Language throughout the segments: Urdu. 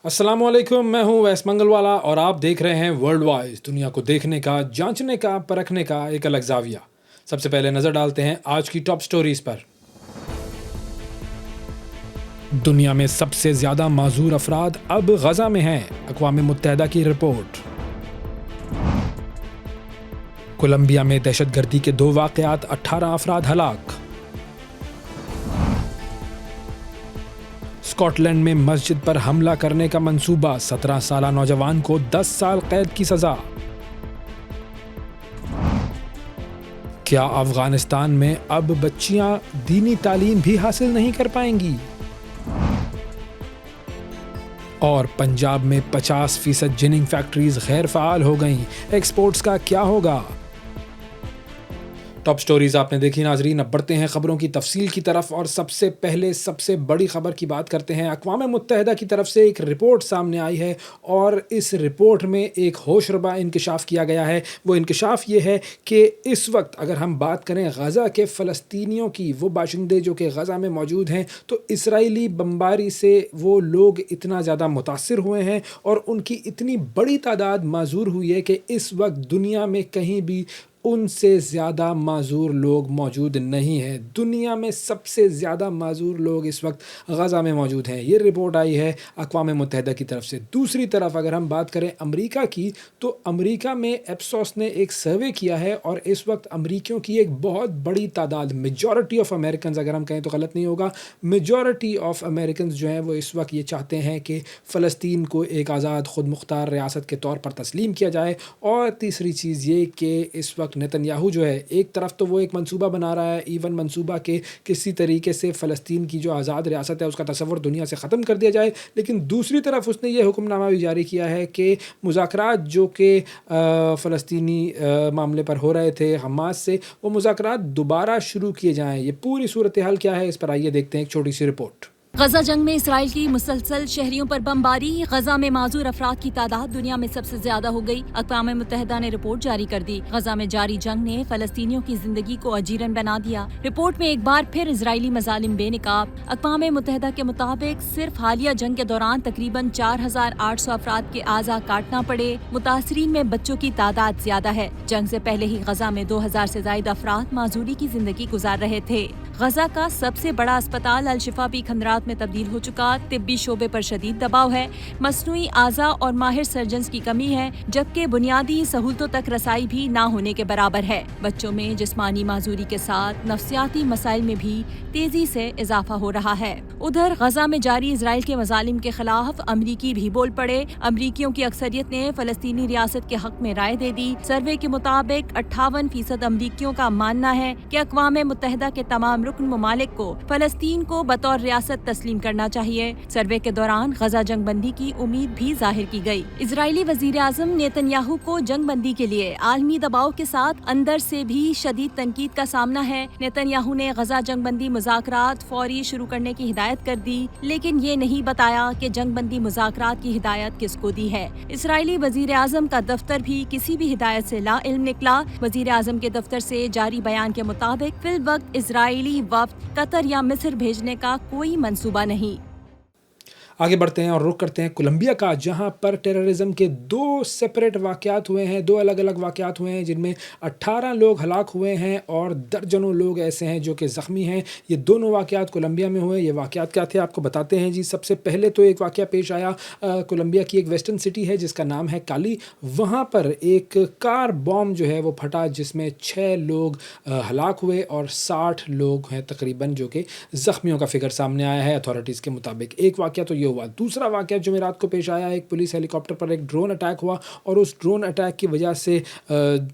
السلام علیکم، میں ہوں ویس منگل والا اور آپ دیکھ رہے ہیں ورلڈ وائز، دنیا کو دیکھنے کا، جانچنے کا، پرکھنے کا ایک الگ زاویہ۔ سب سے پہلے نظر ڈالتے ہیں آج کی ٹاپ سٹوریز پر۔ دنیا میں سب سے زیادہ معذور افراد اب غزہ میں ہیں، اقوام متحدہ کی رپورٹ۔ کولمبیا میں دہشت گردی کے 2 واقعات، 18 افراد ہلاک۔ اسکاٹ لینڈ میں مسجد پر حملہ کرنے کا منصوبہ، 17 سالہ نوجوان کو 10 سال قید کی سزا۔ کیا افغانستان میں اب بچیاں دینی تعلیم بھی حاصل نہیں کر پائیں گی؟ اور پنجاب میں 50% جننگ فیکٹریز غیر فعال ہو گئیں، ایکسپورٹس کا کیا ہوگا؟ ٹاپ سٹوریز آپ نے دیکھی ناظرین، اب بڑھتے ہیں خبروں کی تفصیل کی طرف اور سب سے پہلے سب سے بڑی خبر کی بات کرتے ہیں۔ اقوام متحدہ کی طرف سے ایک رپورٹ سامنے آئی ہے اور اس رپورٹ میں ایک ہوش ربا انکشاف کیا گیا ہے۔ وہ انکشاف یہ ہے کہ اس وقت اگر ہم بات کریں غزہ کے فلسطینیوں کی، وہ باشندے جو کہ غزہ میں موجود ہیں، تو اسرائیلی بمباری سے وہ لوگ اتنا زیادہ متاثر ہوئے ہیں اور ان کی اتنی بڑی تعداد معذور ہوئی ہے کہ اس وقت دنیا میں کہیں بھی ان سے زیادہ معذور لوگ موجود نہیں ہیں۔ دنیا میں سب سے زیادہ معذور لوگ اس وقت غزہ میں موجود ہیں۔ یہ رپورٹ آئی ہے اقوام متحدہ کی طرف سے۔ دوسری طرف اگر ہم بات کریں امریکہ کی، تو امریکہ میں ایپسوس نے ایک سروے کیا ہے اور اس وقت امریکیوں کی ایک بہت بڑی تعداد، میجورٹی آف امریکنز اگر ہم کہیں تو غلط نہیں ہوگا، میجورٹی آف امریکنز جو ہیں وہ اس وقت یہ چاہتے ہیں کہ فلسطین کو ایک آزاد خود مختار ریاست کے طور پر تسلیم کیا جائے۔ اور تیسری چیز یہ کہ اس وقت نتن یاہو جو ہے، ایک طرف تو وہ ایک منصوبہ بنا رہا ہے، ایون منصوبہ کہ کسی طریقے سے فلسطین کی جو آزاد ریاست ہے اس کا تصور دنیا سے ختم کر دیا جائے، لیکن دوسری طرف اس نے یہ حکم نامہ بھی جاری کیا ہے کہ مذاکرات جو کہ فلسطینی معاملے پر ہو رہے تھے حماس سے، وہ مذاکرات دوبارہ شروع کیے جائیں۔ یہ پوری صورتحال کیا ہے، اس پر آئیے دیکھتے ہیں ایک چھوٹی سی رپورٹ۔ غزہ جنگ میں اسرائیل کی مسلسل شہریوں پر بمباری، غزہ میں معذور افراد کی تعداد دنیا میں سب سے زیادہ ہو گئی۔ اقوام متحدہ نے رپورٹ جاری کر دی۔ غزہ میں جاری جنگ نے فلسطینیوں کی زندگی کو اجیرن بنا دیا۔ رپورٹ میں ایک بار پھر اسرائیلی مظالم بے نقاب۔ اقوام متحدہ کے مطابق صرف حالیہ جنگ کے دوران تقریباً 4800 افراد کے اعضاء کاٹنا پڑے۔ متاثرین میں بچوں کی تعداد زیادہ ہے۔ جنگ سے پہلے ہی غزہ میں 2000 سے زائد افراد معذوری کی زندگی گزار رہے تھے۔ غزہ کا سب سے بڑا اسپتال الشفا بھی کھنڈرات میں تبدیل ہو چکا۔ طبی شعبے پر شدید دباؤ ہے، مصنوعی اعضاء اور ماہر سرجنز کی کمی ہے، جبکہ بنیادی سہولتوں تک رسائی بھی نہ ہونے کے برابر ہے۔ بچوں میں جسمانی معذوری کے ساتھ نفسیاتی مسائل میں بھی تیزی سے اضافہ ہو رہا ہے۔ ادھر غزہ میں جاری اسرائیل کے مظالم کے خلاف امریکی بھی بول پڑے۔ امریکیوں کی اکثریت نے فلسطینی ریاست کے حق میں رائے دے دی۔ سروے کے مطابق 58% امریکیوں کا ماننا ہے کہ اقوام متحدہ کے تمام رکن ممالک کو فلسطین کو بطور ریاست تسلیم کرنا چاہیے۔ سروے کے دوران غزہ جنگ بندی کی امید بھی ظاہر کی گئی۔ اسرائیلی وزیر اعظم نیتن یاہو کو جنگ بندی کے لیے عالمی دباؤ کے ساتھ اندر سے بھی شدید تنقید کا سامنا ہے۔ نیتن یاہو نے غزہ جنگ بندی مذاکرات فوری شروع کرنے کی ہدایت کر دی، لیکن یہ نہیں بتایا کہ جنگ بندی مذاکرات کی ہدایت کس کو دی ہے۔ اسرائیلی وزیر اعظم کا دفتر بھی کسی بھی ہدایت سے لا علم نکلا۔ وزیر اعظم کے دفتر سے جاری بیان کے مطابق فی الوقت اسرائیلی وفد قطر یا مصر بھیجنے کا کوئی منصوبہ نہیں۔ آگے بڑھتے ہیں اور رخ کرتے ہیں کولمبیا کا، جہاں پر ٹیررزم کے 2 سیپریٹ واقعات ہوئے ہیں، 2 الگ الگ واقعات ہوئے ہیں، جن میں 18 لوگ ہلاک ہوئے ہیں اور درجنوں لوگ ایسے ہیں جو کہ زخمی ہیں۔ یہ دونوں واقعات کولمبیا میں ہوئے۔ یہ واقعات کیا تھے آپ کو بتاتے ہیں جی۔ سب سے پہلے تو ایک واقعہ پیش آیا کولمبیا کی ایک ویسٹرن سٹی ہے جس کا نام ہے کالی۔ وہاں پر ایک کار بام جو ہے وہ پھٹا، جس میں 6 لوگ ہلاک ہوئے اور 60 لوگ ہیں تقریباً جو کہ زخمیوں کا فگر سامنے آیا ہے اتھارٹیز کے مطابق۔ ایک واقعہ تو یہ ہوا۔ دوسرا واقعہ جمعرات کو پیش آیا، ایک پولیس ہیلی کاپٹر پر ایک ڈرون اٹیک ہوا اور اس ڈرون اٹیک کی وجہ سے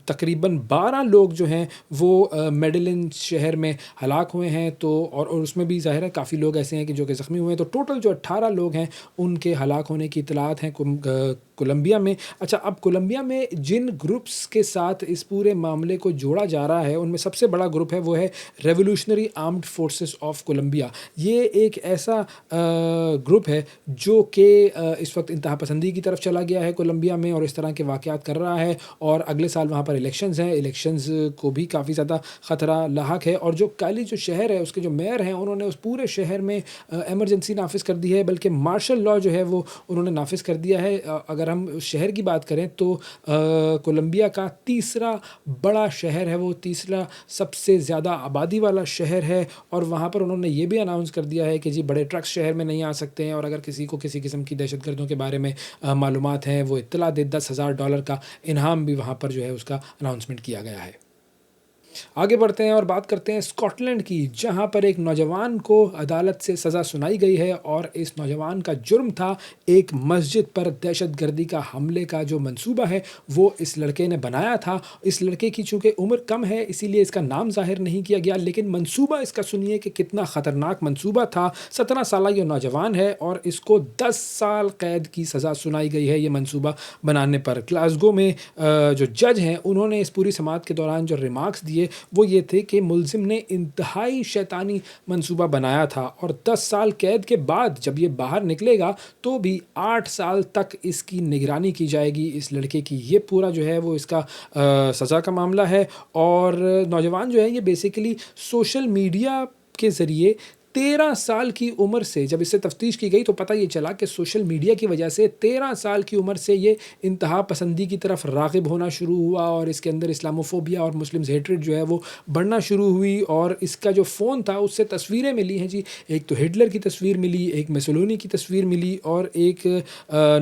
تقریباً 12 لوگ جو ہیں وہ میڈلن شہر میں ہلاک ہوئے ہیں۔ تو اور اس میں بھی ظاہر ہے کافی لوگ ایسے ہیں کہ جو کہ زخمی ہوئے ہیں، تو ٹوٹل جو 18 لوگ ہیں ان کے ہلاک ہونے کی اطلاعات ہیں کولمبیا میں۔ اچھا، اب کولمبیا میں جن گروپس کے ساتھ اس پورے معاملے کو جوڑا جا رہا ہے ان میں سب سے بڑا گروپ ہے وہ ہے revolutionary armed forces of Columbia. یہ ایک ایسا گروپ ہے جو کہ اس وقت انتہا پسندی کی طرف چلا گیا ہے کولمبیا میں اور اس طرح کے واقعات کر رہا ہے، اور اگلے سال وہاں پر الیکشنز ہیں، الیکشنز کو بھی کافی زیادہ خطرہ لاحق ہے، اور جو کالی جو شہر ہے اس کے جو میئر ہیں انہوں نے اس پورے شہر میں ایمرجنسی نافذ کر دی ہے، بلکہ مارشل لاء جو ہے وہ انہوں نے نافذ کر دیا ہے۔ اگر ہم شہر کی بات کریں تو کولمبیا کا تیسرا بڑا شہر ہے، وہ تیسرا سب سے زیادہ آبادی والا شہر ہے، اور وہاں پر انہوں نے یہ بھی اناؤنس کر دیا ہے کہ جی بڑے ٹرکس شہر میں نہیں آ سکتے ہیں، اور اگر کسی کو کسی قسم کی دہشت گردوں کے بارے میں معلومات ہیں وہ اطلاع دے، $10,000 کا انعام بھی وہاں پر جو ہے اس کا اناؤنسمنٹ کیا گیا ہے۔ آگے بڑھتے ہیں اور بات کرتے ہیں اسکاٹ لینڈ کی، جہاں پر ایک نوجوان کو عدالت سے سزا سنائی گئی ہے، اور اس نوجوان کا جرم تھا ایک مسجد پر دہشت گردی کا حملے کا جو منصوبہ ہے وہ اس لڑکے نے بنایا تھا۔ اس لڑکے کی چونکہ عمر کم ہے اسی لیے اس کا نام ظاہر نہیں کیا گیا، لیکن منصوبہ اس کا سنیے کہ کتنا خطرناک منصوبہ تھا۔ 17 سالہ یہ نوجوان ہے اور اس کو 10 سال قید کی سزا سنائی گئی ہے یہ منصوبہ بنانے پر۔ گلاسگو میں جو جج ہیں انہوں نے اس پوری سماعت کے دوران جو ریمارکس دیے وہ یہ تھے کہ ملزم نے انتہائی شیطانی منصوبہ بنایا تھا، اور 10 سال قید کے بعد جب یہ باہر نکلے گا تو بھی 8 سال تک اس کی نگرانی کی جائے گی اس لڑکے کی۔ یہ پورا جو ہے وہ اس کا سزا کا معاملہ ہے، اور نوجوان جو ہے یہ بیسیکلی سوشل میڈیا کے ذریعے 13 سال کی عمر سے، جب اس سے تفتیش کی گئی تو پتہ یہ چلا کہ سوشل میڈیا کی وجہ سے 13 سال کی عمر سے یہ انتہا پسندی کی طرف راغب ہونا شروع ہوا، اور اس کے اندر اسلاموفوبیا اور مسلمز ہیٹریڈ جو ہے وہ بڑھنا شروع ہوئی، اور اس کا جو فون تھا اس سے تصویریں ملی ہیں جی، ایک تو ہٹلر کی تصویر ملی، ایک میسولونی کی تصویر ملی، اور ایک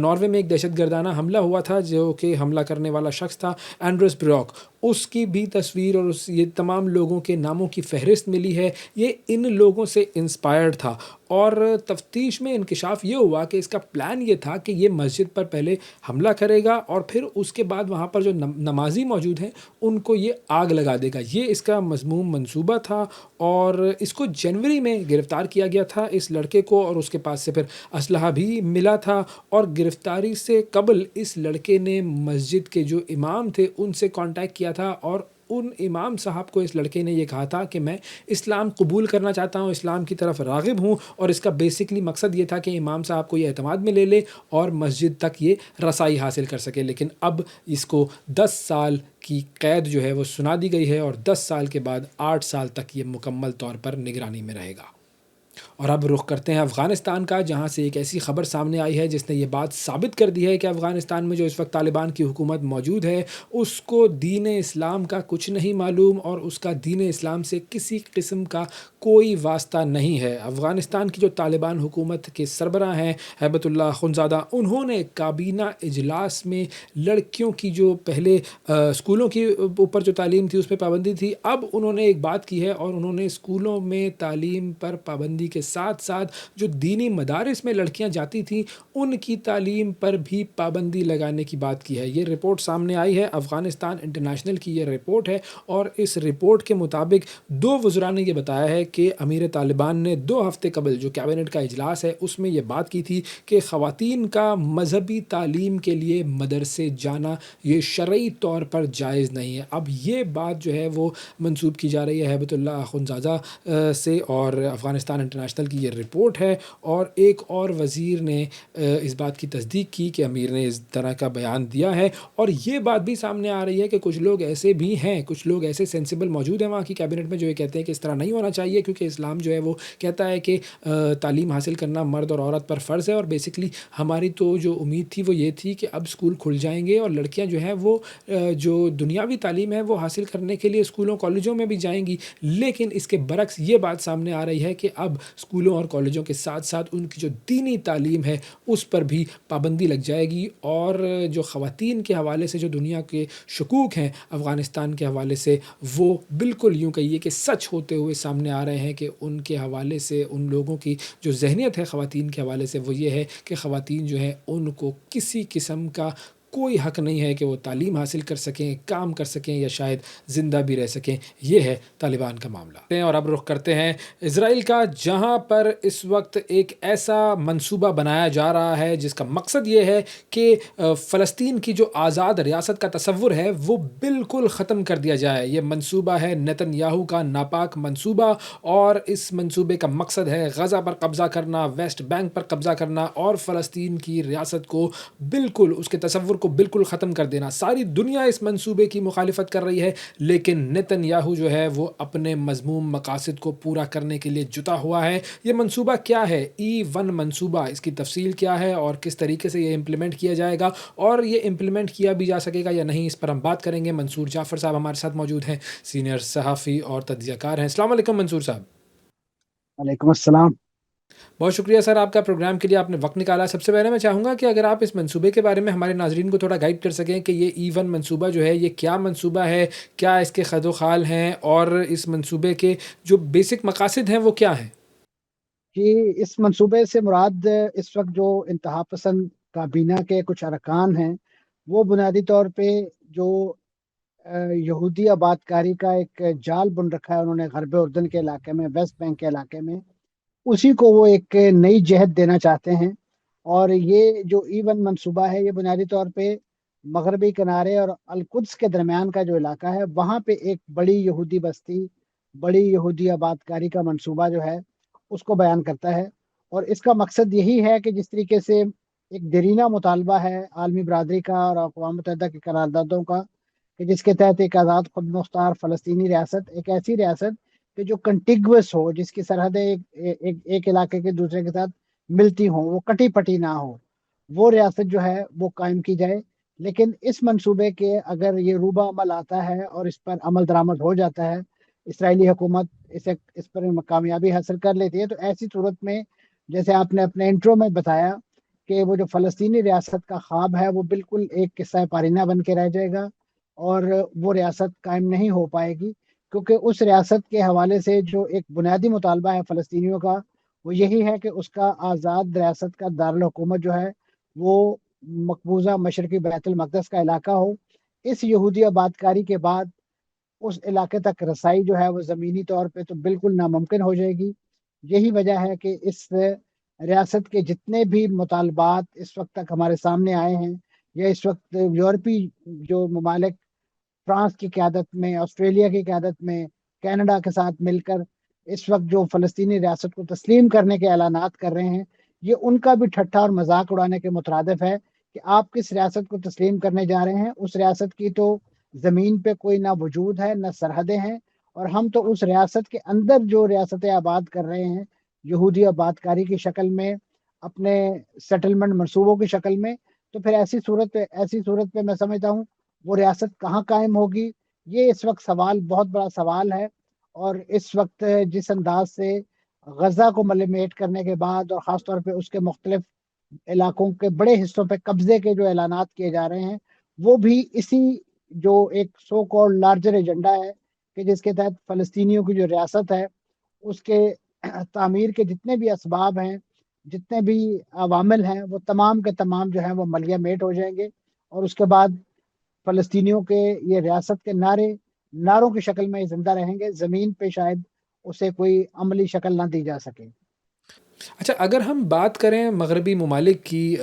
ناروے میں ایک دہشت گردانہ حملہ ہوا تھا جو کہ حملہ کرنے والا شخص تھا اینڈرس بروک، اس کی بھی تصویر، اور یہ تمام لوگوں کے ناموں کی فہرست ملی ہے۔ یہ ان لوگوں سے انسپائرڈ تھا، اور تفتیش میں انکشاف یہ ہوا کہ اس کا پلان یہ تھا کہ یہ مسجد پر پہلے حملہ کرے گا اور پھر اس کے بعد وہاں پر جو نمازی موجود ہیں ان کو یہ آگ لگا دے گا۔ یہ اس کا مذموم منصوبہ تھا، اور اس کو جنوری میں گرفتار کیا گیا تھا اس لڑکے کو، اور اس کے پاس سے پھر اسلحہ بھی ملا تھا، اور گرفتاری سے قبل اس لڑکے نے مسجد کے جو امام تھے ان سے کانٹیکٹ کیا تھا، اور ان امام صاحب کو اس لڑکے نے یہ کہا تھا کہ میں اسلام قبول کرنا چاہتا ہوں، اسلام کی طرف راغب ہوں، اور اس کا بیسکلی مقصد یہ تھا کہ امام صاحب کو یہ اعتماد میں لے لے اور مسجد تک یہ رسائی حاصل کر سکے۔ لیکن اب اس کو 10 سال کی قید جو ہے وہ سنا دی گئی ہے، اور 10 سال کے بعد 8 سال تک یہ مکمل طور پر نگرانی میں رہے گا۔ اور اب رخ کرتے ہیں افغانستان کا، جہاں سے ایک ایسی خبر سامنے آئی ہے جس نے یہ بات ثابت کر دی ہے کہ افغانستان میں جو اس وقت طالبان کی حکومت موجود ہے اس کو دین اسلام کا کچھ نہیں معلوم، اور اس کا دین اسلام سے کسی قسم کا کوئی واسطہ نہیں ہے۔ افغانستان کی جو طالبان حکومت کے سربراہ ہیں ہیبت اللہ اخندزادہ، انہوں نے کابینہ اجلاس میں لڑکیوں کی جو پہلے اسکولوں کے اوپر جو تعلیم تھی اس پہ پابندی تھی، اب انہوں نے ایک بات کی ہے، اور انہوں نے اسکولوں میں تعلیم پر پابندی کے ساتھ ساتھ جو دینی مدارس میں لڑکیاں جاتی تھیں ان کی تعلیم پر بھی پابندی لگانے کی بات کی ہے۔ یہ رپورٹ سامنے آئی ہے، افغانستان انٹرنیشنل کی یہ رپورٹ ہے، اور اس رپورٹ کے مطابق 2 وزراء نے یہ بتایا ہے کہ امیر طالبان نے 2 ہفتے قبل جو کیبنٹ کا اجلاس ہے اس میں یہ بات کی تھی کہ خواتین کا مذہبی تعلیم کے لیے مدرسے جانا یہ شرعی طور پر جائز نہیں ہے۔ اب یہ بات جو ہے وہ منسوب کی جا رہی ہے ہیبت اللہ اخندزادہ سے، اور افغانستان انٹرنیشنل کی یہ رپورٹ ہے، اور ایک اور وزیر نے اس بات کی تصدیق کی کہ امیر نے اس طرح کا بیان دیا ہے، اور یہ بات بھی سامنے آ رہی ہے کہ کچھ لوگ ایسے بھی ہیں، کچھ لوگ ایسے سینسیبل موجود ہیں وہاں کی کیبنٹ میں جو یہ کہتے ہیں کہ اس طرح نہیں ہونا چاہیے، کیونکہ اسلام جو ہے وہ کہتا ہے کہ تعلیم حاصل کرنا مرد اور عورت پر فرض ہے، اور بیسکلی ہماری تو جو امید تھی وہ یہ تھی کہ اب اسکول کھل جائیں گے اور لڑکیاں جو ہیں وہ جو دنیاوی تعلیم ہے وہ حاصل کرنے کے لیے اسکولوں کالجوں میں بھی جائیں گی، لیکن اس کے برعکس یہ بات سامنے آ رہی ہے کہ اب اسکولوں اور کالجوں کے ساتھ ساتھ ان کی جو دینی تعلیم ہے اس پر بھی پابندی لگ جائے گی، اور جو خواتین کے حوالے سے جو دنیا کے شکوک ہیں افغانستان کے حوالے سے وہ بالکل یوں کہیے کہ سچ ہوتے ہوئے سامنے آ رہے ہیں، کہ ان کے حوالے سے ان لوگوں کی جو ذہنیت ہے خواتین کے حوالے سے وہ یہ ہے کہ خواتین جو ہیں ان کو کسی قسم کا کوئی حق نہیں ہے کہ وہ تعلیم حاصل کر سکیں, کام کر سکیں یا شاید زندہ بھی رہ سکیں. یہ ہے طالبان کا معاملہ. اور اب رخ کرتے ہیں اسرائیل کا, جہاں پر اس وقت ایک ایسا منصوبہ بنایا جا رہا ہے جس کا مقصد یہ ہے کہ فلسطین کی جو آزاد ریاست کا تصور ہے وہ بالکل ختم کر دیا جائے. یہ منصوبہ ہے نیتن یاہو کا ناپاک منصوبہ, اور اس منصوبے کا مقصد ہے غزہ پر قبضہ کرنا, ویسٹ بینک پر قبضہ کرنا اور فلسطین کی ریاست کو بالکل, اس کے تصور کو بالکل ختم کر دینا. ساری دنیا اس منصوبے کی مخالفت کر رہی ہے, لیکن نیتن یاہو جو ہے وہ اپنے مذموم مقاصد کو پورا کرنے کے لیے جتا ہوا ہے. یہ منصوبہ کیا ہے؟ E1 منصوبہ, اس کی تفصیل کیا ہے اور کس طریقے سے یہ امپلیمنٹ کیا جائے گا, اور یہ امپلیمنٹ کیا بھی جا سکے گا یا نہیں, اس پر ہم بات کریں گے. منصور جعفر صاحب ہمارے ساتھ موجود ہیں, سینئر صحافی اور تجزیہ کار ہیں. السلام علیکم منصور صاحب. وعلیکم السلام. بہت شکریہ سر, آپ کا پروگرام کے لیے آپ نے وقت نکالا. سب سے پہلے میں چاہوں گا کہ اگر آپ اس منصوبے کے بارے میں ہمارے ناظرین کو تھوڑا گائیڈ کر سکیں کہ یہ E1 منصوبہ جو ہے یہ کیا منصوبہ ہے, کیا اس کے خد و خال ہیں, اور اس منصوبے کے جو بیسک مقاصد ہیں وہ کیا ہیں؟ کہ اس منصوبے سے مراد اس وقت جو انتہا پسند کابینہ کے کچھ ارکان ہیں وہ بنیادی طور پہ جو یہودی آباد کاری کا ایک جال بن رکھا ہے انہوں نے غرب اردن کے علاقے میں, ویسٹ بینک کے علاقے میں, اسی کو وہ ایک نئی جہت دینا چاہتے ہیں. اور یہ جو E1 منصوبہ ہے یہ بنیادی طور پہ مغربی کنارے اور القدس کے درمیان کا جو علاقہ ہے وہاں پہ ایک بڑی یہودی بستی, بڑی یہودی آباد کاری کا منصوبہ جو ہے اس کو بیان کرتا ہے. اور اس کا مقصد یہی ہے کہ جس طریقے سے ایک دیرینہ مطالبہ ہے عالمی برادری کا اور اقوام متحدہ کی قراردادوں کا کہ جس کے تحت ایک آزاد خود مختار فلسطینی ریاست, ایک ایسی ریاست کہ جو کنٹیگوس ہو, جس کی سرحدیں ایک علاقے کے دوسرے کے ساتھ ملتی ہوں, وہ کٹی پٹی نہ ہو, وہ ریاست جو ہے وہ قائم کی جائے. لیکن اس منصوبے کے اگر یہ روبہ عمل آتا ہے اور اس پر عمل درآمد ہو جاتا ہے, اسرائیلی حکومت اس پر کامیابی حاصل کر لیتی ہے, تو ایسی صورت میں جیسے آپ نے اپنے انٹرو میں بتایا کہ وہ جو فلسطینی ریاست کا خواب ہے وہ بالکل ایک قصہ پارینہ بن کے رہ جائے گا, اور وہ ریاست قائم نہیں ہو پائے گی. کیونکہ اس ریاست کے حوالے سے جو ایک بنیادی مطالبہ ہے فلسطینیوں کا وہ یہی ہے کہ اس کا آزاد ریاست کا دارالحکومت جو ہے وہ مقبوضہ مشرقی بیت المقدس کا علاقہ ہو. اس یہودی آباد کاری کے بعد اس علاقے تک رسائی جو ہے وہ زمینی طور پہ تو بالکل ناممکن ہو جائے گی. یہی وجہ ہے کہ اس ریاست کے جتنے بھی مطالبات اس وقت تک ہمارے سامنے آئے ہیں, یا اس وقت یورپی جو ممالک فرانس کی قیادت میں, آسٹریلیا کی قیادت میں, کینیڈا کے ساتھ مل کر اس وقت جو فلسطینی ریاست کو تسلیم کرنے کے اعلانات کر رہے ہیں, یہ ان کا بھی ٹھٹھا اور مذاق اڑانے کے مترادف ہے کہ آپ کس ریاست کو تسلیم کرنے جا رہے ہیں. اس ریاست کی تو زمین پہ کوئی نہ وجود ہے نہ سرحدیں ہیں, اور ہم تو اس ریاست کے اندر جو ریاستیں آباد کر رہے ہیں یہودی آباد کاری کی شکل میں, اپنے سیٹلمنٹ منصوبوں کی شکل میں, تو پھر ایسی صورت پہ میں سمجھتا ہوں وہ ریاست کہاں قائم ہوگی. یہ اس وقت سوال بہت بڑا سوال ہے. اور اس وقت جس انداز سے غزہ کو ملمیٹ کرنے کے بعد اور خاص طور پہ اس کے مختلف علاقوں کے بڑے حصوں پہ قبضے کے جو اعلانات کیے جا رہے ہیں وہ بھی اسی جو ایک سو کالڈ لارجر ایجنڈا ہے کہ جس کے تحت فلسطینیوں کی جو ریاست ہے اس کے تعمیر کے جتنے بھی اسباب ہیں, جتنے بھی عوامل ہیں, وہ تمام کے تمام جو ہیں وہ ملیہ میٹ ہو جائیں گے. اور اس کے بعد فلسطینیوں کے یہ ریاست کے نعروں کی شکل میں زندہ رہیں گے, زمین پہ شاید اسے کوئی عملی شکل نہ دی جا سکے. اچھا, اگر ہم بات کریں مغربی ممالک کی,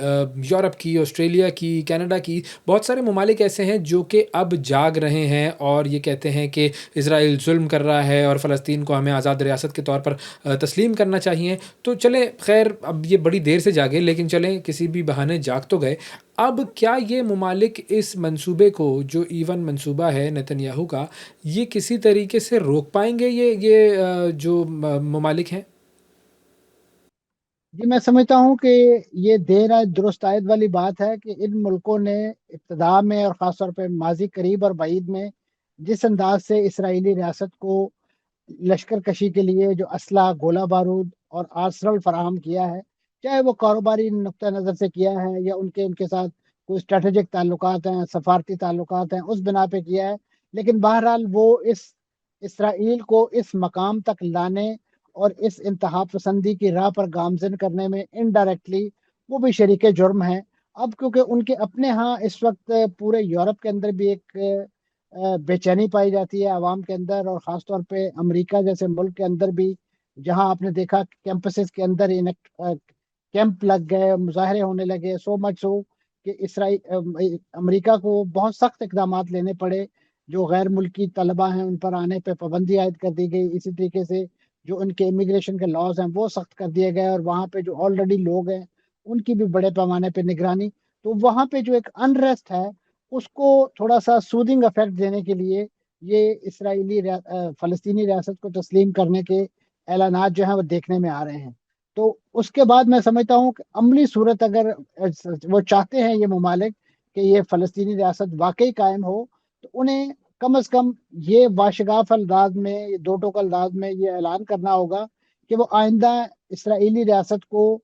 یورپ کی, آسٹریلیا کی, کینیڈا کی, بہت سارے ممالک ایسے ہیں جو کہ اب جاگ رہے ہیں اور یہ کہتے ہیں کہ اسرائیل ظلم کر رہا ہے اور فلسطین کو ہمیں آزاد ریاست کے طور پر تسلیم کرنا چاہیے. تو چلیں خیر, اب یہ بڑی دیر سے جاگے, لیکن چلیں کسی بھی بہانے جاگ تو گئے. اب کیا یہ ممالک اس منصوبے کو جو E1 منصوبہ ہے نیتن یاہو کا, یہ کسی طریقے سے روک پائیں گے؟ یہ جو ممالک ہیں. جی, میں سمجھتا ہوں کہ یہ دیر آئے درست آئد والی بات ہے کہ ان ملکوں نے ابتدا میں اور خاص طور پہ ماضی قریب اور بعید میں جس انداز سے اسرائیلی ریاست کو لشکر کشی کے لیے جو اسلحہ, گولہ بارود اور آرسنل فراہم کیا ہے, چاہے وہ کاروباری نقطہ نظر سے کیا ہے یا ان کے ساتھ کوئی اسٹریٹجک تعلقات ہیں, سفارتی تعلقات ہیں, اس بنا پہ کیا ہے, لیکن بہرحال وہ اس اسرائیل کو اس مقام تک لانے اور اس انتہا پسندی کی راہ پر گامزن کرنے میں انڈائریکٹلی وہ بھی شریک جرم ہیں. اب کیونکہ ان کے اپنے ہاں اس وقت پورے یورپ کے اندر بھی ایک بے چینی پائی جاتی ہے عوام کے اندر، اور خاص طور پہ امریکہ جیسے ملک کے اندر بھی، جہاں آپ نے دیکھا کیمپسز کے اندر کیمپ لگ گئے، مظاہرے ہونے لگے، سو مچ ہو کہ اسرائیل امریکہ کو بہت سخت اقدامات لینے پڑے، جو غیر ملکی طلبہ ہیں ان پر آنے پہ پابندی عائد کر دی گئی، اسی طریقے سے جو ان کے امیگریشن کے لاز ہیں وہ سخت کر دیے گئے، اور وہاں پہ جو آلریڈی لوگ ہیں ان کی بھی بڑے پیمانے پہ نگرانی، تو وہاں پہ جو ایک انریسٹ ہے اس کو تھوڑا سا سودنگ افیکٹ دینے کے لیے یہ فلسطینی ریاست کو تسلیم کرنے کے اعلانات جو ہیں وہ دیکھنے میں آ رہے ہیں۔ تو اس کے بعد میں سمجھتا ہوں کہ عملی صورت اگر وہ چاہتے ہیں یہ ممالک کہ یہ فلسطینی ریاست واقعی قائم ہو، تو انہیں کم از کم یہ باشگاف انداز میں، یہ دو ٹوک انداز میں یہ اعلان کرنا ہوگا کہ وہ آئندہ اسرائیلی ریاست کو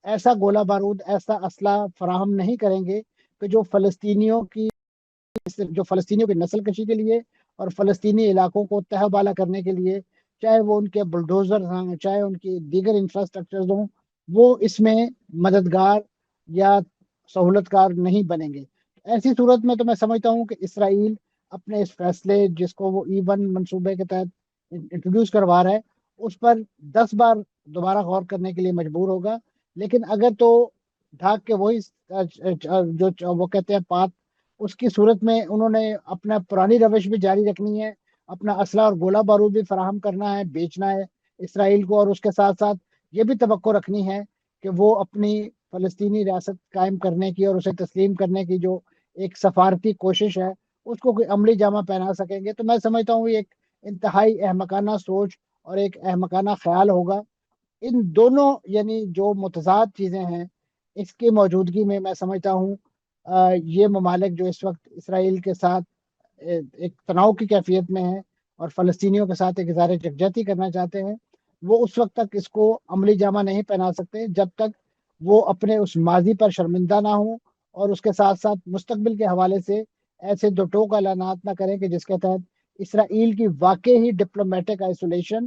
ایسا گولہ بارود، ایسا اسلحہ فراہم نہیں کریں گے کہ جو فلسطینیوں کی نسل کشی کے لیے اور فلسطینی علاقوں کو تہہ بالا کرنے کے لیے، چاہے وہ ان کے بلڈوزر ہوں، چاہے ان کی دیگر انفراسٹرکچرز ہوں، وہ اس میں مددگار یا سہولت کار نہیں بنیں گے۔ ایسی صورت میں تو میں سمجھتا ہوں کہ اسرائیل اپنے اس فیصلے، جس کو وہ ایون منصوبے کے تحت انٹروڈیوس کروا رہا ہے، اس پر 10 بار دوبارہ غور کرنے کے لیے مجبور ہوگا۔ لیکن اگر تو ڈھاک کے وہی جو وہ کہتے ہیں پات، اس کی صورت میں انہوں نے اپنا پرانی روش بھی جاری رکھنی ہے، اپنا اسلحہ اور گولہ بارود بھی فراہم کرنا ہے، بیچنا ہے اسرائیل کو، اور اس کے ساتھ ساتھ یہ بھی توقع رکھنی ہے کہ وہ اپنی فلسطینی ریاست قائم کرنے کی اور اسے تسلیم کرنے کی جو ایک سفارتی کوشش ہے اس کو کوئی عملی جامہ پہنا سکیں گے۔ تو میں سمجھتا ہوں یہ ایک انتہائی احمقانہ سوچ اور ایک احمقانہ خیال ہوگا۔ ان دونوں یعنی جو متضاد چیزیں ہیں اس کی موجودگی میں میں سمجھتا ہوں یہ ممالک جو اس وقت اسرائیل کے ساتھ ایک تناؤ کی کیفیت میں ہیں اور فلسطینیوں کے ساتھ ایک اظہار یکجہتی کرنا چاہتے ہیں، وہ اس وقت تک اس کو عملی جامہ نہیں پہنا سکتے جب تک وہ اپنے اس ماضی پر شرمندہ نہ ہوں، اور اس کے ساتھ ساتھ مستقبل کے حوالے سے ایسے دو ٹوک اعلانات نہ کریں کہ جس کے تحت اسرائیل کی واقعی ڈپلومیٹک آئسولیشن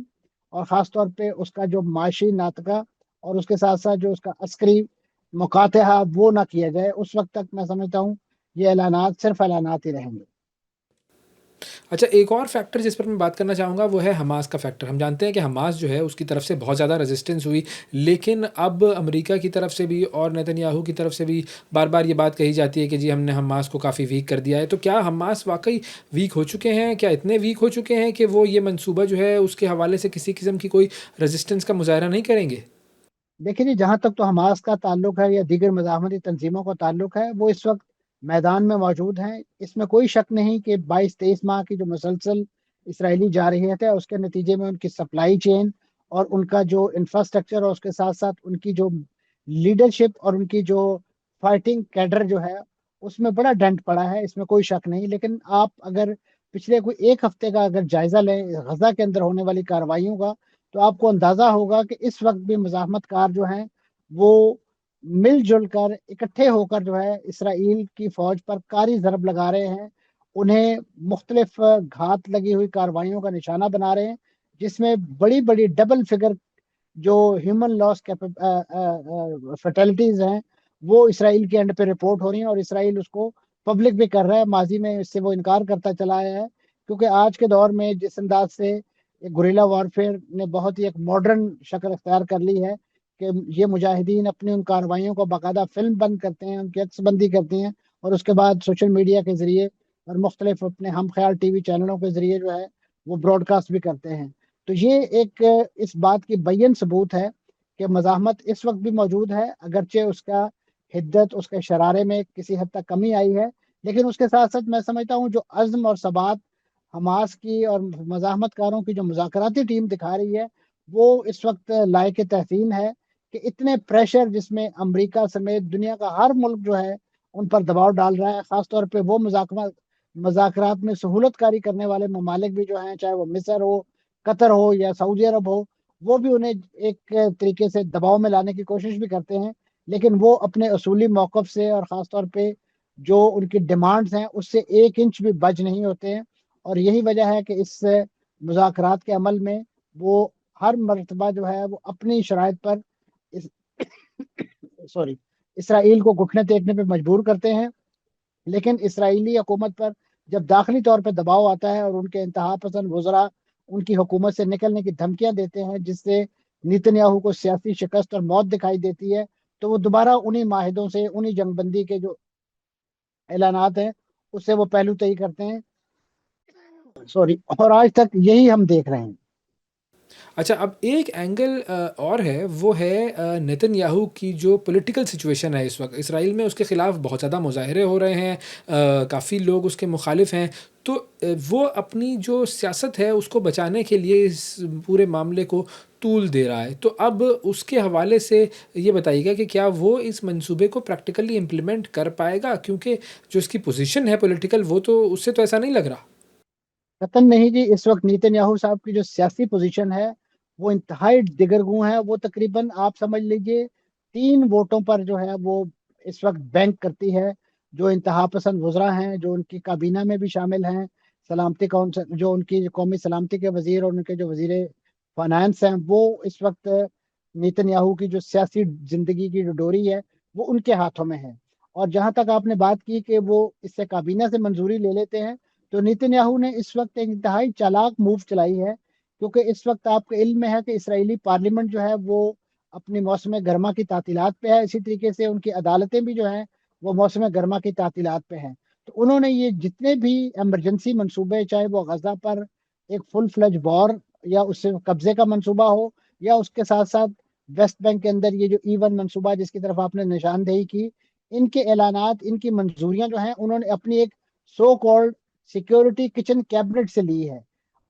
اور خاص طور پہ اس کا جو معاشی ناطقہ اور اس کے ساتھ ساتھ جو اس کا عسکری مقاطعہ وہ نہ کیا جائے، اس وقت تک میں سمجھتا ہوں یہ اعلانات صرف اعلانات ہی رہیں گے۔ اچھا، ایک اور فیکٹر جس پر میں بات کرنا چاہوں گا وہ ہے حماس کا فیکٹر۔ ہم جانتے ہیں کہ حماس جو ہے اس کی طرف سے بہت زیادہ ریزسٹنس ہوئی، لیکن اب امریکہ کی طرف سے بھی اور نیتن یاہو کی طرف سے بھی بار بار یہ بات کہی جاتی ہے کہ جی ہم نے حماس کو کافی ویک کر دیا ہے۔ تو کیا حماس واقعی ویک ہو چکے ہیں؟ کیا اتنے ویک ہو چکے ہیں کہ وہ یہ منصوبہ جو ہے اس کے حوالے سے کسی قسم کی کوئی ریزسٹنس کا مظاہرہ نہیں کریں گے؟ دیکھیں جی، جہاں تک تو حماس کا تعلق ہے یا دیگر مزاحمتی تنظیموں کا تعلق ہے، وہ اس وقت میدان میں موجود ہیں۔ اس میں کوئی شک نہیں کہ 22-23 ماہ کی جو مسلسل اسرائیلی جارحیت ہے اس کے نتیجے میں ان کی سپلائی چین اور ان کا جو انفراسٹرکچر اور اس کے ساتھ ساتھ ان کی جو لیڈرشپ اور ان کی جو فائٹنگ کیڈر جو ہے اس میں بڑا ڈنٹ پڑا ہے، اس میں کوئی شک نہیں۔ لیکن آپ اگر پچھلے کوئی ایک ہفتے کا اگر جائزہ لیں غزہ کے اندر ہونے والی کارروائیوں کا، تو آپ کو اندازہ ہوگا کہ اس وقت بھی مزاحمت کار جو ہیں وہ مل جل کر اکٹھے ہو کر جو ہے اسرائیل کی فوج پر کاری ضرب لگا رہے ہیں، انہیں مختلف گھات لگی ہوئی کارروائیوں کا نشانہ بنا رہے ہیں، جس میں بڑی بڑی ڈبل فگر جو ہیومن لاس فیٹلٹیز ہیں وہ اسرائیل کے اینڈ پہ رپورٹ ہو رہی ہیں، اور اسرائیل اس کو پبلک بھی کر رہا ہے۔ ماضی میں اس سے وہ انکار کرتا چلا آیا ہے، کیونکہ آج کے دور میں جس انداز سے گوریلا وارفیئر نے بہت ہی ایک ماڈرن شکل اختیار کر لی ہے کہ یہ مجاہدین اپنی ان کارروائیوں کو باقاعدہ فلم بند کرتے ہیں، ان کی عکس بندی کرتے ہیں، اور اس کے بعد سوشل میڈیا کے ذریعے اور مختلف اپنے ہم خیال ٹی وی چینلوں کے ذریعے جو ہے وہ براڈ کاسٹ بھی کرتے ہیں۔ تو یہ ایک اس بات کی بین ثبوت ہے کہ مزاحمت اس وقت بھی موجود ہے، اگرچہ اس کا حدت، اس کے شرارے میں کسی حد تک کمی آئی ہے، لیکن اس کے ساتھ ساتھ میں سمجھتا ہوں جو عزم اور ثبات حماس کی اور مزاحمت کاروں کی جو مذاکراتی ٹیم دکھا رہی ہے وہ اس وقت لائق تحسین ہے کہ اتنے پریشر جس میں امریکہ سمیت دنیا کا ہر ملک جو ہے ان پر دباؤ ڈال رہا ہے، خاص طور پہ وہ مذاکرات میں سہولت کاری کرنے والے ممالک بھی جو ہیں، چاہے وہ مصر ہو، قطر ہو یا سعودی عرب ہو، وہ بھی انہیں ایک طریقے سے دباؤ میں لانے کی کوشش بھی کرتے ہیں، لیکن وہ اپنے اصولی موقف سے اور خاص طور پہ جو ان کی ڈیمانڈز ہیں اس سے 1 انچ بھی بچ نہیں ہوتے ہیں۔ اور یہی وجہ ہے کہ اس مذاکرات کے عمل میں وہ ہر مرتبہ جو ہے وہ اپنی شرائط پر سوری اسرائیل کو گھٹنے ٹیکنے پہ مجبور کرتے ہیں، لیکن اسرائیلی حکومت پر جب داخلی طور پہ دباؤ آتا ہے اور ان کے انتہا پسند وزراء ان کی حکومت سے نکلنے کی دھمکیاں دیتے ہیں، جس سے نیتن یاہو کو سیاسی شکست اور موت دکھائی دیتی ہے، تو وہ دوبارہ انہی معاہدوں سے، انہی جنگ بندی کے جو اعلانات ہیں اس سے وہ پہلو تہی کرتے ہیں، سوری، اور آج تک یہی ہم دیکھ رہے ہیں۔ اچھا، اب ایک اینگل اور ہے، وہ ہے نیتن یاہو کی جو پولیٹیکل سچویشن ہے اس وقت اسرائیل میں، اس کے خلاف بہت زیادہ مظاہرے ہو رہے ہیں، کافی لوگ اس کے مخالف ہیں، تو وہ اپنی جو سیاست ہے اس کو بچانے کے لیے اس پورے معاملے کو طول دے رہا ہے، تو اب اس کے حوالے سے یہ بتائیے گا کہ کیا وہ اس منصوبے کو پریکٹیکلی امپلیمنٹ کر پائے گا، کیونکہ جو اس کی پوزیشن ہے پولیٹیکل، وہ تو اس سے تو ایسا نہیں لگ رہا۔ قطن نہیں جی، اس وقت نیتن یاہو صاحب کی جو سیاسی پوزیشن ہے وہ انتہائی دگرگوں ہے، وہ تقریباً آپ سمجھ لیجئے 3 ووٹوں پر جو ہے وہ اس وقت بینک کرتی ہے، جو انتہا پسند وزراء ہیں، جو ان کی کابینہ میں بھی شامل ہیں، سلامتی کونسل، جو ان کی قومی سلامتی کے وزیر اور ان کے جو وزیر فائنانس ہیں، وہ اس وقت نیتن یاہو کی جو سیاسی زندگی کی جو ڈوری ہے وہ ان کے ہاتھوں میں ہے۔ اور جہاں تک آپ نے بات کی کہ وہ اس سے کابینہ سے منظوری لے لیتے ہیں، تو نیتن یاہو نے اس وقت ایک انتہائی چالاک موو چلائی ہے، کیونکہ اس وقت آپ کے علم میں ہے کہ اسرائیلی پارلیمنٹ جو ہے وہ اپنی موسم گرما کی تعطیلات پہ ہے، اسی طریقے سے ان کی عدالتیں بھی جو ہیں وہ موسم گرما کی تعطیلات پہ ہیں، تو انہوں نے یہ جتنے بھی ایمرجنسی منصوبے، چاہے وہ غزہ پر ایک فل فلج وار یا اس سے قبضے کا منصوبہ ہو، یا اس کے ساتھ ساتھ ویسٹ بینک کے اندر یہ جو ایون منصوبہ جس کی طرف آپ نے نشاندہی کی، ان کے اعلانات، ان کی منظوریاں جو ہیں انہوں نے اپنی ایک so called security kitchen cabinet سے لی ہے،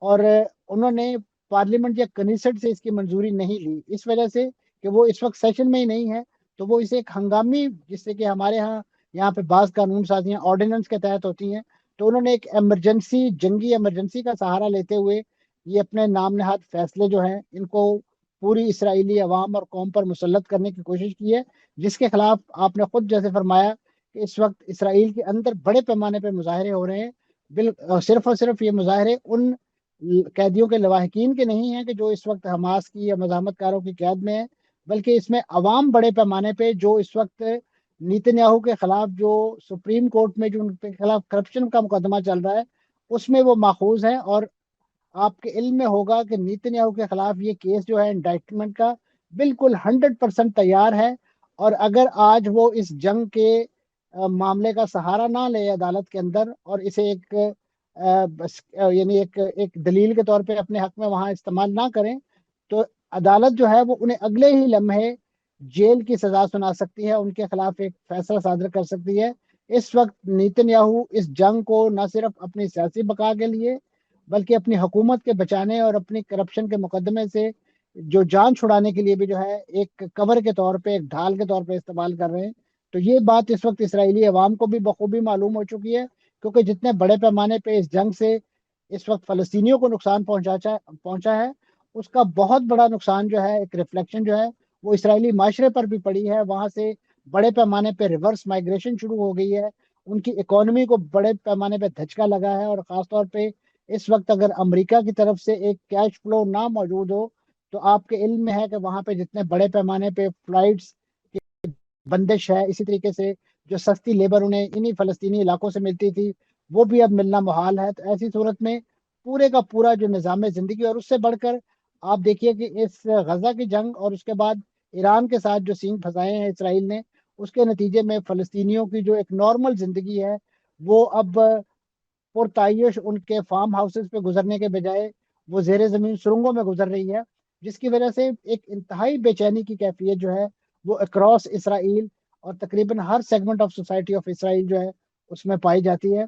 اور انہوں نے پارلیمنٹ یا کنیسٹ سے اس کی منظوری نہیں لی، اس وجہ سے کہ وہ اس وقت سیشن میں ہی نہیں ہے، تو وہ اسے ایک ہنگامی، جس سے کہ ہمارے ہاں یہاں پہ بعض قانون سازیاں آرڈیننس کے تحت ہوتی ہیں، تو انہوں نے ایک ایمرجنسی، جنگی ایمرجنسی کا سہارا لیتے ہوئے یہ اپنے نام نہاد فیصلے جو ہیں ان کو پوری اسرائیلی عوام اور قوم پر مسلط کرنے کی کوشش کی ہے، جس کے خلاف آپ نے خود جیسے فرمایا کہ اس وقت اسرائیل کے اندر بڑے پیمانے پہ مظاہرے ہو رہے ہیں، صرف اور صرف یہ مظاہرے ان قیدیوں کے لواحقین کے نہیں ہیں کہ جو اس وقت حماس کی یا مزاحمت کاروں کی قید میں ہیں، بلکہ اس میں عوام بڑے پیمانے پہ جو اس وقت نیتن یاہو کے خلاف جو سپریم کورٹ میں جو ان کے خلاف کرپشن کا مقدمہ چل رہا ہے اس میں وہ ماخوذ ہیں، اور آپ کے علم میں ہوگا کہ نیتن یاہو کے خلاف یہ کیس جو ہے انڈائٹمنٹ کا بالکل 100% تیار ہے، اور اگر آج وہ اس جنگ کے معاملے کا سہارا نہ لے عدالت کے اندر اور اسے ایک یعنی ایک دلیل کے طور پہ اپنے حق میں وہاں استعمال نہ کریں، تو عدالت جو ہے وہ انہیں اگلے ہی لمحے جیل کی سزا سنا سکتی ہے، ان کے خلاف ایک فیصلہ صادر کر سکتی ہے۔ اس وقت نیتن یاہو اس جنگ کو نہ صرف اپنی سیاسی بقا کے لیے بلکہ اپنی حکومت کے بچانے اور اپنی کرپشن کے مقدمے سے جو جان چھڑانے کے لیے بھی جو ہے ایک کور کے طور پہ، ایک ڈھال کے طور پہ استعمال کر رہے ہیں، تو یہ بات اس وقت اسرائیلی عوام کو بھی بخوبی معلوم ہو چکی ہے، کیونکہ جتنے بڑے پیمانے پہ اس جنگ سے اس وقت فلسطینیوں کو نقصان پہنچا ہے، اس کا بہت بڑا نقصان جو ہے، ایک ریفلیکشن جو ہے وہ اسرائیلی معاشرے پر بھی پڑی ہے، وہاں سے بڑے پیمانے پہ ریورس مائگریشن شروع ہو گئی ہے، ان کی اکانومی کو بڑے پیمانے پہ دھچکا لگا ہے، اور خاص طور پہ اس وقت اگر امریکہ کی طرف سے ایک کیش فلو نہ موجود ہو، تو آپ کے علم میں ہے کہ وہاں پہ جتنے بڑے پیمانے پہ فلائٹس کی بندش ہے، اسی طریقے سے جو سستی لیبر انہیں انہی فلسطینی علاقوں سے ملتی تھی وہ بھی اب ملنا محال ہے، تو ایسی صورت میں پورے کا پورا جو نظام زندگی، اور اس سے بڑھ کر آپ دیکھیے کہ اس غزہ کی جنگ اور اس کے بعد ایران کے ساتھ جو سینگ پھنسائے ہیں اسرائیل نے، اس کے نتیجے میں فلسطینیوں کی جو ایک نارمل زندگی ہے وہ اب پرتعیش ان کے فارم ہاؤسز پہ گزرنے کے بجائے وہ زیر زمین سرنگوں میں گزر رہی ہے، جس کی وجہ سے ایک انتہائی بے چینی کی کیفیت جو ہے وہ اکراس اسرائیل اور تقریباً ہر segment of society of Israel جو ہے اس میں پائی جاتی ہے۔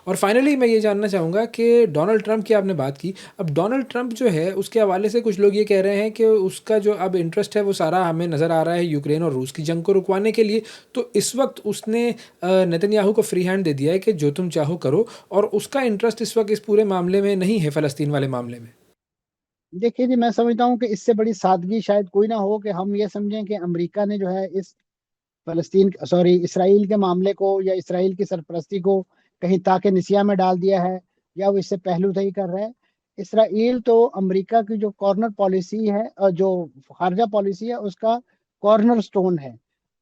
اور فائنلی میں یہ جاننا چاہوں گا کہ ڈونلڈ ٹرمپ کی آپ نے بات کی، اب ڈونلڈ ٹرمپ جو ہے اس کے حوالے سے کچھ لوگ یہ کہہ رہے ہیں کہ اس کا جو اب انٹرسٹ ہے وہ سارا ہمیں نظر آ رہا ہے یوکرین اور روس کی جنگ کو رکوانے کے لیے، تو اس وقت اس نے نیتن یاہو کو فری ہینڈ دے دیا ہے کہ جو تم چاہو کرو، اور اس کا انٹرسٹ اس وقت اس پورے معاملے میں نہیں ہے، فلسطین والے معاملے میں۔ دیکھیے جی، میں سمجھتا ہوں کہ اس سے بڑی سادگی شاید کوئی نہ ہو کہ ہم یہ سمجھیں کہ امریکہ نے جو ہے اس اسرائیل کے معاملے کو یا اسرائیل کی سرپرستی کو کہیں تاکہ نسیاں میں ڈال دیا ہے، یا وہ اس سے پہلو تہی کر رہا ہے۔ اسرائیل تو امریکہ کی جو کارنر پالیسی ہے اور جو خارجہ پالیسی ہے اس کا کارنر سٹون ہے،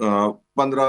15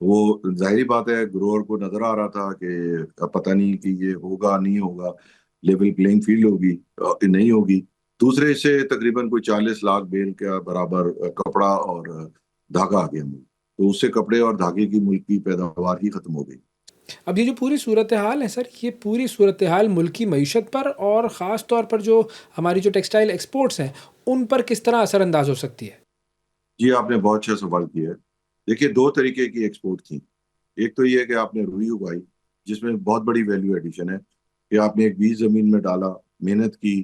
وہ ظاہری بات ہے گروور کو نظر آ رہا تھا کہ پتہ نہیں کہ یہ ہوگا نہیں ہوگا، لیول پلینگ فیلڈ ہوگی نہیں ہوگی. دوسرے سے تقریباً کوئی 40 لاکھ بیل کا برابر کپڑا اور دھاگا آ گیا ملک. تو اس سے کپڑے اور دھاگے کی ملک کی پیداوار ہی ختم ہو گئی. اب یہ جو پوری صورتحال ہے سر، یہ پوری صورتحال ملکی معیشت پر اور خاص طور پر جو ہماری جو ٹیکسٹائل ایکسپورٹس ہیں ان پر کس طرح اثر انداز ہو سکتی ہے؟ جی آپ نے بہت اچھا سوال کیا ہے. دیکھیے 2 طریقے کی ایکسپورٹ تھی. ایک تو یہ ہے کہ آپ نے روئی اگائی جس میں بہت بڑی ویلیو ایڈیشن ہے کہ آپ نے ایک بیج زمین میں ڈالا، محنت کی،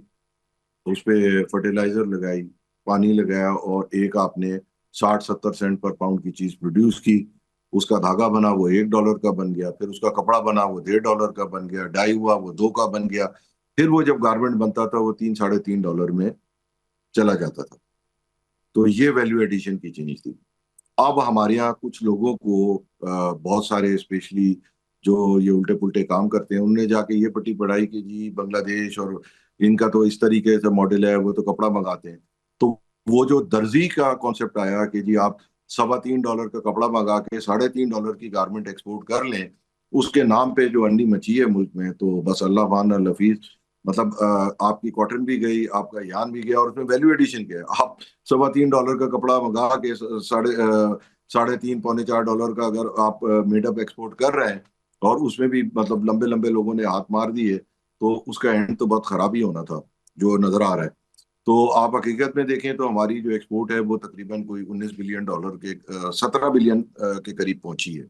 اس پہ فرٹیلائزر لگائی، پانی لگایا، اور ایک آپ نے 60-70 سینٹ پر پاؤنڈ کی چیز پروڈیوس کی. اس کا دھاگا بنا وہ $1 کا بن گیا، پھر اس کا کپڑا بنا وہ $1.5 کا بن گیا، ڈائی ہوا وہ 2 کا بن گیا، پھر وہ جب گارمنٹ بنتا تھا وہ $3-3.5 میں چلا جاتا تھا. تو یہ ویلیو ایڈیشن کی چیز تھی. اب ہمارے یہاں کچھ لوگوں کو بہت سارے اسپیشلی جو یہ الٹے پلٹے کام کرتے ہیں انہوں نے جا کے یہ پٹی پڑھائی کہ جی بنگلہ دیش اور ان کا تو اس طریقے سے ماڈل ہے، وہ تو کپڑا منگاتے ہیں. تو وہ جو درزی کا کانسیپٹ آیا کہ جی آپ $3.25 کا کپڑا منگا کے $3.5 کی گارمنٹ ایکسپورٹ کر لیں، اس کے نام پہ جو انڈی مچی ہے ملک میں، تو بس اللہ بان الحفیظ. مطلب آپ کی کاٹن بھی گئی، آپ کا یان بھی گیا، اور اس میں ویلیو ایڈیشن کیا ہے. آپ $3.25 کا کپڑا منگا کے $3.5-4 کا اگر آپ میڈ اپ ایکسپورٹ کر رہے ہیں اور اس میں بھی مطلب لمبے لمبے لوگوں نے ہاتھ مار دیے، تو اس کا اینڈ تو بہت خراب ہی ہونا تھا جو نظر آ رہا ہے. تو آپ حقیقت میں دیکھیں تو ہماری جو ایکسپورٹ ہے وہ تقریباً کوئی $19 بلین کے 17 بلین کے قریب پہنچی ہے.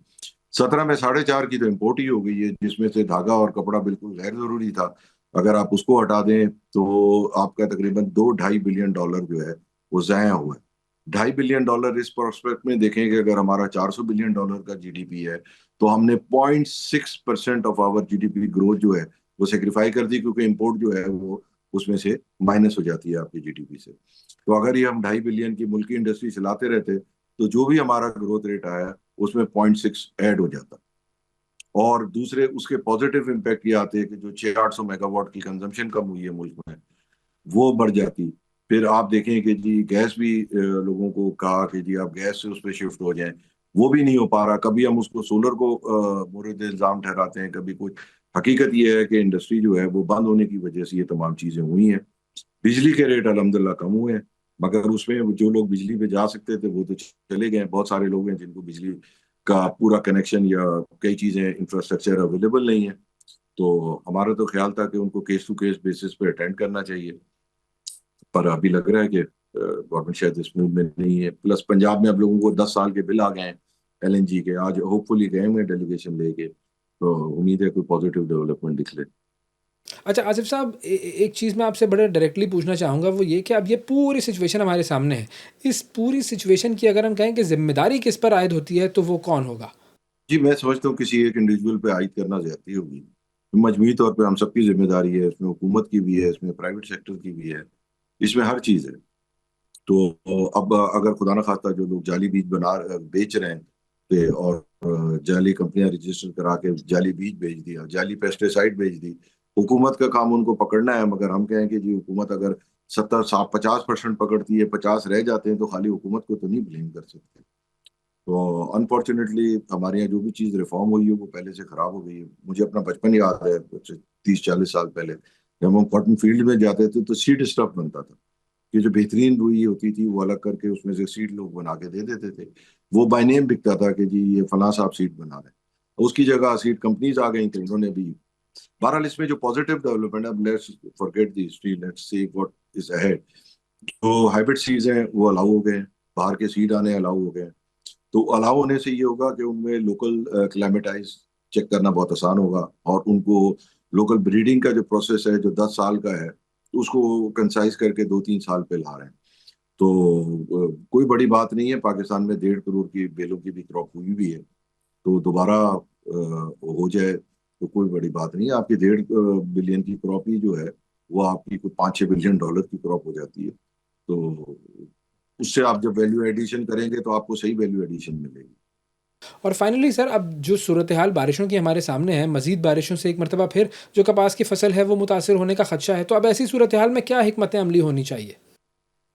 17 میں 4.5 کی تو امپورٹ ہی ہو گئی ہے، جس میں سے دھاگا اور کپڑا بالکل غیر ضروری تھا. اگر آپ اس کو ہٹا دیں تو آپ کا تقریباً $2-2.5 بلین جو ہے وہ ضائع ہوا ہے. $2.5 بلین اس پروسپیکٹ میں دیکھیں کہ اگر ہمارا $400 بلین کا جی ڈی پی ہے تو ہم نے 0.6% of our G D P growth جو ہے وہ سیکریفائی کر دی، کیونکہ امپورٹ جو ہے وہ اس میں سے مائنس ہو جاتی ہے آپ کی جی ڈی پی سے. تو اگر یہ ہم 2.5 بلین کی ملکی انڈسٹری چلاتے رہتے تو جو بھی ہمارا گروتھ ریٹ آیا اس میں 0.6 ایڈ ہو جاتا. اور دوسرے اس کے پازیٹیو امپیکٹ یہ آتے ہیں کہ جو 600-800 میگا واٹ کی کنزمپشن کم ہوئی ہے ملک میں وہ بڑھ جاتی. پھر آپ دیکھیں کہ جی گیس بھی لوگوں کو کہا کہ جی آپ گیس سے اس پہ شفٹ ہو جائیں، وہ بھی نہیں ہو پا رہا. کبھی ہم اس کو سولر کو مورد الزام ٹھہراتے ہیں، کبھی کچھ. حقیقت یہ ہے کہ انڈسٹری جو ہے وہ بند ہونے کی وجہ سے یہ تمام چیزیں ہوئی ہیں. بجلی کے ریٹ الحمدللہ کم ہوئے ہیں، مگر اس میں جو لوگ بجلی پہ جا سکتے تھے وہ تو چلے گئے. بہت سارے لوگ ہیں جن کو بجلی کا پورا کنیکشن یا کئی چیزیں انفراسٹرکچر اویلیبل نہیں ہے. تو ہمارا تو خیال تھا کہ ان کو کیس ٹو کیس بیسس پہ اٹینڈ کرنا چاہیے، پر ابھی لگ رہا ہے کہ گورنمنٹ شاید اس موڈ میں نہیں ہے. پلس پنجاب میں اب لوگوں کو 10 سال کے بل آ گئے ہیں ایل این جی کے. آج ہوپ فلی گئے ہوئے ڈیلیگیشن لے کے، تو امید ہے کوئی پازیٹیو ڈیولپمنٹ دکھ لے. اچھا آصف صاحب، ایک چیز میں آپ سے بڑا ڈائریکٹلی پوچھنا چاہوں گا، وہ یہ کہ اب یہ پوری سچویشن ہمارے سامنے ہے. اس پوری سچویشن کی اگر ہم کہیں کہ ذمہ داری کس پر عائد ہوتی ہے تو وہ کون ہوگا؟ جی میں سمجھتا ہوں کسی ایک انڈیویجول پہ عائد کرنا زیادتی ہوگی. مجموعی طور پہ ہم سب کی ذمہ داری ہے، اس میں حکومت کی بھی ہے، اس میں پرائیویٹ سیکٹر کی بھی ہے، اس میں ہر چیز ہے. تو اب اگر خدا نخواستہ جو لوگ جعلی بیج بیچ رہے ہیں اور جعلی کمپنیاں رجسٹر کرا کے جعلی بیج بیچ دیا، جعلی پیسٹیسائڈ بیچ دی، حکومت کا کام ان کو پکڑنا ہے. مگر ہم کہیں کہ جی حکومت اگر 50% پکڑتی ہے، 50 رہ جاتے ہیں، تو خالی حکومت کو تو نہیں بلیم کر سکتے. تو انفارچونیٹلی ہمارے یہاں جو بھی چیز ریفارم ہوئی ہے وہ پہلے سے خراب ہو گئی ہے. مجھے اپنا بچپن یاد ہے 30-40 سال پہلے جب ہم کاٹن فیلڈ میں جاتے تھے تو سیڈ اسٹف بنتا تھا. یہ جو بہترین روئی ہوتی تھی وہ الگ کر کے اس میں سے سیڈ لوگ بنا کے دے دیتے تھے. وہ بائی نیم بکتا تھا کہ جی یہ فلاں صاحب سیڈ بنا رہے ہیں. اس کی جگہ سیڈ کمپنیز آ گئیں تو انہوں نے بھی. بہرحال اس میں جو پازیٹیو ڈیولپمنٹ ہے، let's forget the history, let's see what is ahead. جو ہائبرڈ سیڈز ہیں وہ الاؤ ہو گئے، باہر کے سیڈ آنے الاؤ ہو گئے. تو الاؤ ہونے سے یہ ہوگا کہ ان میں لوکل کلائمیٹائز چیک کرنا بہت آسان ہوگا، اور ان کو لوکل بریڈنگ کا جو پروسیس ہے جو 10 سال کا ہے اس کو کنسائز کر کے 2-3 سال پہ لا رہے ہیں. تو کوئی بڑی بات نہیں ہے. پاکستان میں 1.5 کروڑ کی بیلوں کی بھی کراپ ہوئی بھی ہے، تو دوبارہ ہو جائے تو کوئی بڑی بات نہیں ہے. آپ کی 1.5 بلین کی کراپ ہی جو ہے وہ آپ کی کوئی $5-6 بلین کی کراپ ہو جاتی ہے. تو اس سے آپ جب ویلیو ایڈیشن کریں گے تو آپ کو صحیح ویلیو ایڈیشن ملے گی. اور فائنلی سر، اب جو صورتحال بارشوں کی ہمارے سامنے ہے، مزید بارشوں سے ایک مرتبہ پھر جو کپاس کی فصل ہے وہ متاثر ہونے کا خدشہ ہے، تو اب ایسی صورتحال میں کیا حکمت عملی ہونی چاہیے؟